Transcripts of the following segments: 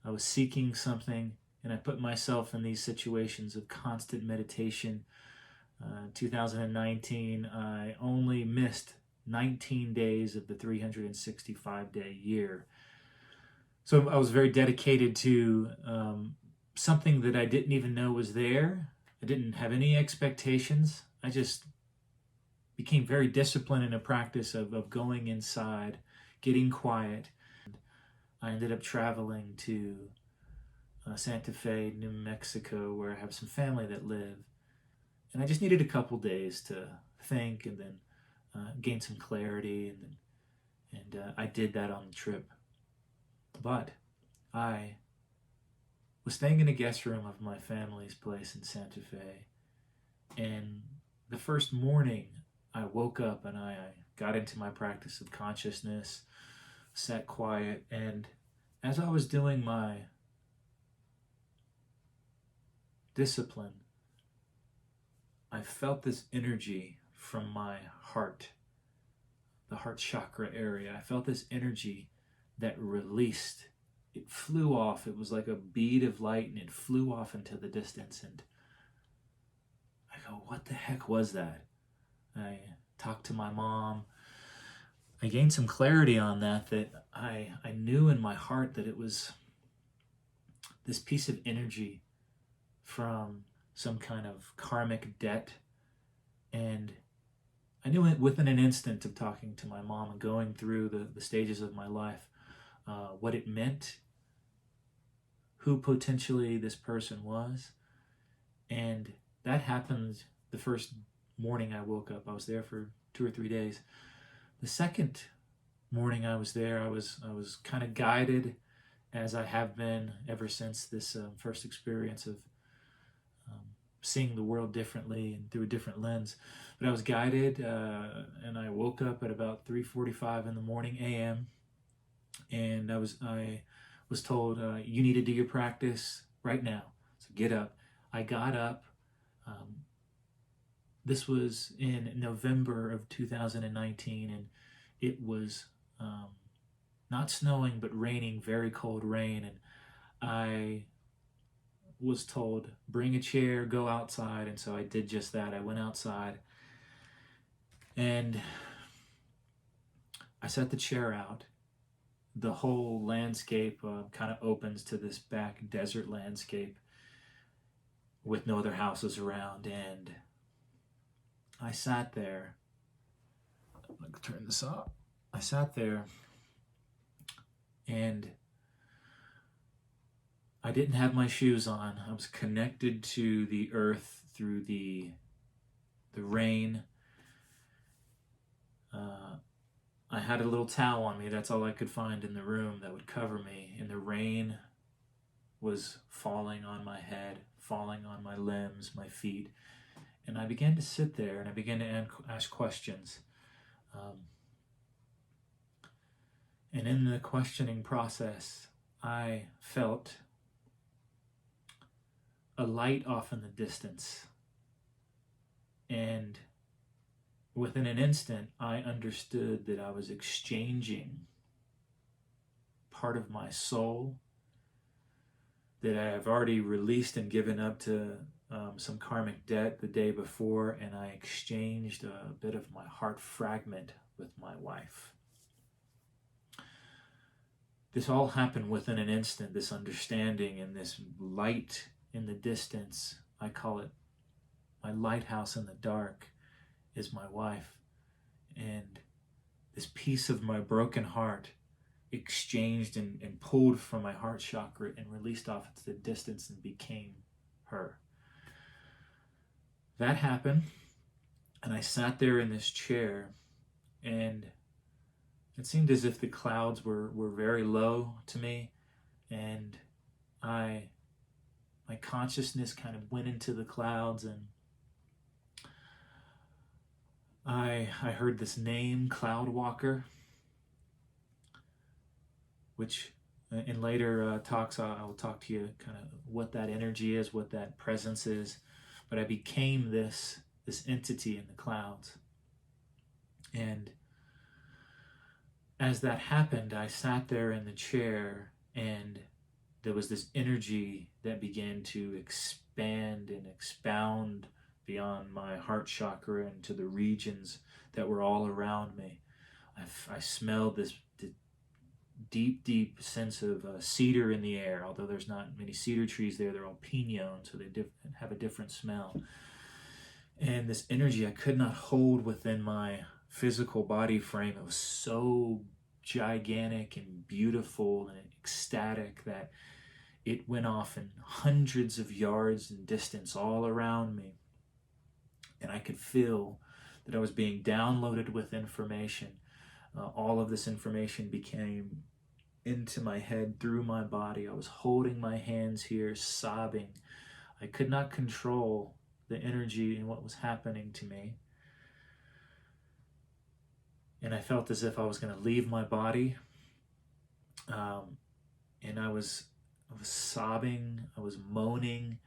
I was seeking something, and I put myself in these situations of constant meditation. 2019, I only missed 19 days of the 365-day year. So I was very dedicated to something that I didn't even know was there. I didn't have any expectations. I just became very disciplined in a practice of going inside, getting quiet. I ended up traveling to Santa Fe, New Mexico, where I have some family that live. And I just needed a couple days to think and then gain some clarity. And I did that on the trip. But I was staying in a guest room of my family's place in Santa Fe. And the first morning I woke up and I got into my practice of consciousness, sat quiet, and as I was doing my discipline, I felt this energy from my heart, the heart chakra area. I felt this energy that released. It flew off. It was like a bead of light, and it flew off into the distance. And I go, what the heck was that? I talked to my mom. I gained some clarity on that I knew in my heart that it was this piece of energy from some kind of karmic debt. And I knew it within an instant of talking to my mom and going through the stages of my life, what it meant, who potentially this person was. And that happened the first morning I woke up. I was there for 2 or 3 days. The second morning I was there, I was kind of guided, as I have been ever since this first experience of seeing the world differently and through a different lens. But I was guided, and I woke up at about 3:45 in the morning a.m. and I was told, you need to do your practice right now, so get up. I got up. This was in November of 2019, and it was not snowing but raining, very cold rain. And I was told, bring a chair, go outside. And so I did just that. I went outside and I set the chair out. The whole landscape kind of opens to this back desert landscape with no other houses around. And I sat there. I'm going to turn this off. I sat there and I didn't have my shoes on. I was connected to the earth through the rain. I had a little towel on me. That's all I could find in the room that would cover me. And the rain was falling on my head, falling on my limbs, my feet. And I began to sit there and I began to ask questions. And in the questioning process, I felt a light off in the distance. And within an instant, I understood that I was exchanging part of my soul that I have already released and given up to some karmic debt the day before, and I exchanged a bit of my heart fragment with my wife. This all happened within an instant, this understanding and this light in the distance. I call it my lighthouse in the dark, is my wife. And this piece of my broken heart exchanged and pulled from my heart chakra and released off into the distance and became her. That happened, and I sat there in this chair, and it seemed as if the clouds were very low to me, and my consciousness kind of went into the clouds, and I heard this name, Cloud Walker, which in later talks I will talk to you kind of what that energy is, what that presence is. But I became this entity in the clouds. And as that happened, I sat there in the chair, and there was this energy that began to expand and expound beyond my heart chakra into the regions that were all around me. I smelled this deep, deep sense of cedar in the air. Although there's not many cedar trees there, they're all pinon, so they have a different smell. And this energy I could not hold within my physical body frame. It was so gigantic and beautiful and ecstatic that it went off in hundreds of yards in distance all around me. And I could feel that I was being downloaded with information. All of this information became into my head through my body. I was holding my hands here, sobbing. I could not control the energy and what was happening to me. And I felt as if I was going to leave my body. And I was sobbing, I was moaning,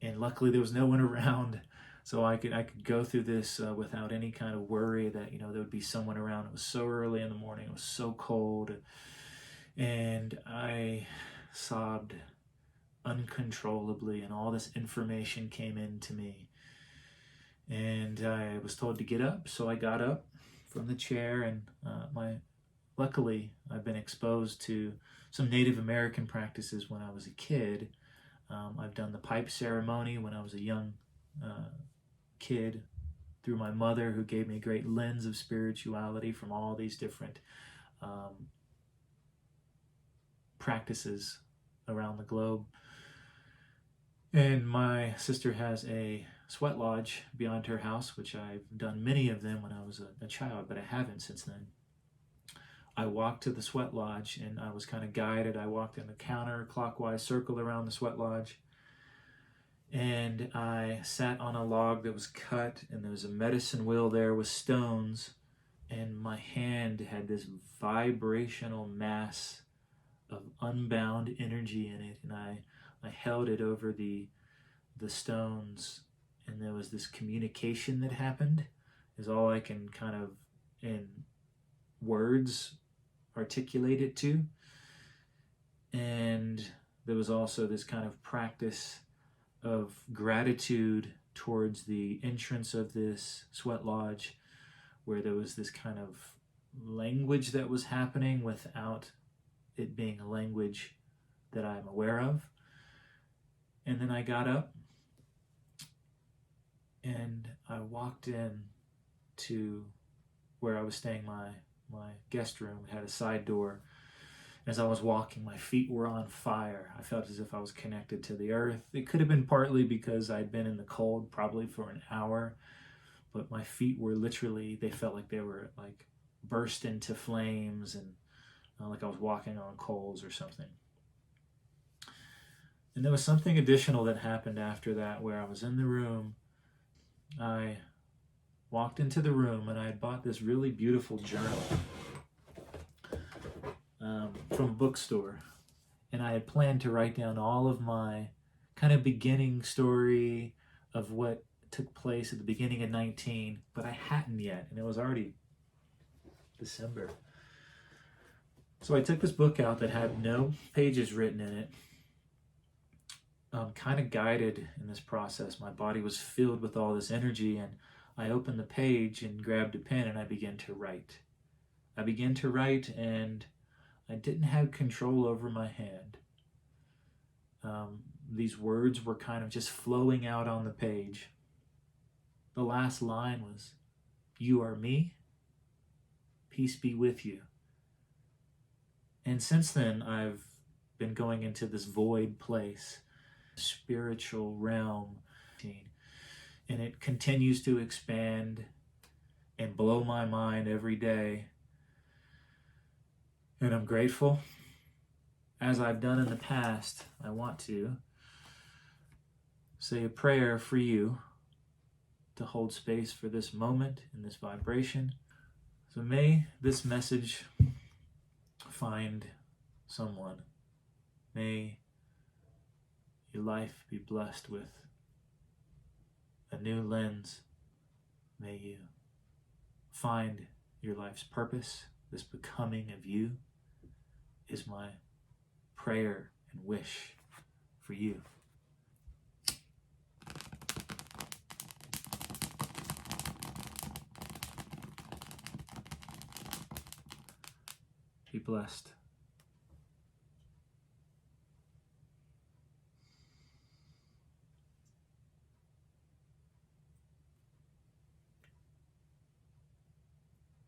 and luckily there was no one around, so I could go through this without any kind of worry that there would be someone around. It was so early in the morning, it was so cold, and I sobbed uncontrollably, and all this information came into me, and I was told to get up, so I got up from the chair, and luckily I've been exposed to some Native American practices when I was a kid. I've done the pipe ceremony when I was a young kid through my mother, who gave me a great lens of spirituality from all these different practices around the globe. And my sister has a sweat lodge beyond her house, which I've done many of them when I was a child, but I haven't since then. I walked to the sweat lodge and I was kind of guided. I walked in a counterclockwise circle around the sweat lodge, and I sat on a log that was cut, and there was a medicine wheel there with stones, and my hand had this vibrational mass of unbound energy in it, and I held it over the stones, and there was this communication that happened, is all I can kind of in words articulate it to. And there was also this kind of practice of gratitude towards the entrance of this sweat lodge, where there was this kind of language that was happening without it being a language that I'm aware of. And then I got up and I walked in to where I was staying, my guest room. We had a side door. As I was walking, my feet were on fire. I felt as if I was connected to the earth. It could have been partly because I'd been in the cold probably for an hour, but my feet were literally, they felt like they were like burst into flames, and like I was walking on coals or something. And there was something additional that happened after that, where I was in the room. I walked into the room and I had bought this really beautiful journal from a bookstore, and I had planned to write down all of my kind of beginning story of what took place at the beginning of 19, but I hadn't yet, and it was already December. So I took this book out that had no pages written in it. Kind of guided in this process. My body was filled with all this energy, and I opened the page and grabbed a pen and I began to write. And I didn't have control over my hand. These words were kind of just flowing out on the page. The last line was, "You are me, peace be with you." And since then, I've been going into this void place, spiritual realm, and it continues to expand and blow my mind every day. And I'm grateful. As I've done in the past, I want to say a prayer for you to hold space for this moment and this vibration. So may this message find someone. May your life be blessed with a new lens. May you find your life's purpose. This becoming of you is my prayer and wish for you. Be blessed.